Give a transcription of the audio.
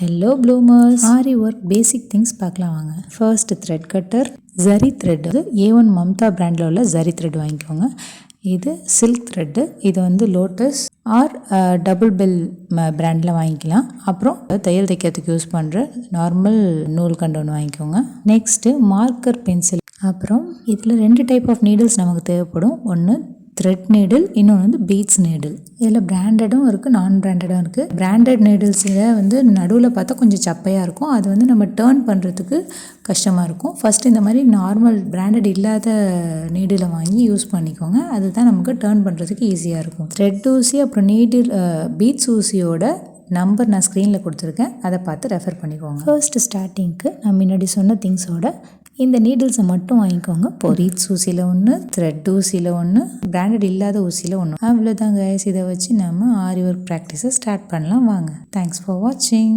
Hello bloomers, ஆரி work basic things பார்க்கலாம் வாங்க. First thread cutter, zari thread. A1 Mamata பிராண்டில் உள்ள ஜரி த்ரெட் வாங்கிக்கோங்க. இது சில்க் த்ரெட்டு. இது வந்து லோட்டஸ் ஆர் டபுள் பெல் பிராண்டில் வாங்கிக்கலாம். அப்புறம் தையல் தைக்கிறதுக்கு யூஸ் பண்ணுற நார்மல் நூல் கண்டு ஒன்று வாங்கிக்கோங்க. Next marker pencil. அப்புறம் இதில் 2 டைப் ஆஃப் நீடில்ஸ் நமக்கு தேவைப்படும். ஒன்று த்ரெட் நீடில், இன்னொன்று வந்து பீட்ஸ் நீடில். இதில் பிராண்டடும் இருக்குது, நான் பிராண்டடும் இருக்குது. பிராண்டட் நீடில்ஸில் வந்து நடுவில் பார்த்தா கொஞ்சம் சப்பையாக இருக்கும். அது வந்து நம்ம டேர்ன் பண்ணுறதுக்கு கஷ்டமாக இருக்கும். ஃபஸ்ட்டு இந்த மாதிரி நார்மல் பிராண்டட் இல்லாத நீடிலை வாங்கி யூஸ் பண்ணிக்கோங்க. அதுதான் நமக்கு டேர்ன் பண்ணுறதுக்கு ஈஸியாக இருக்கும். த்ரெட் ஊசி அப்புறம் நீடில் பீட்ஸ் ஊசியோட நம்பர் நான் ஸ்க்ரீனில் கொடுத்துருக்கேன், அதை பார்த்து ரெஃபர் பண்ணிக்கோங்க. ஃபர்ஸ்ட் ஸ்டார்டிங்க்கு நான் முன்னாடி சொன்ன திங்ஸோட இந்த நீடில்ஸை மட்டும் வாங்கிக்கோங்க. பீட்ஸ் ஊசியில் ஒன்று, த்ரெட் ஊசியில் ஒன்று, பிராண்டட் இல்லாத ஊசியில் ஒன்று. அவ்வளோதான் கைஸ். இதை வச்சு நம்ம ஆரி ஒர்க் ப்ராக்டிஸை ஸ்டார்ட் பண்ணலாம் வாங்க. தேங்க்ஸ் ஃபார் வாட்சிங்.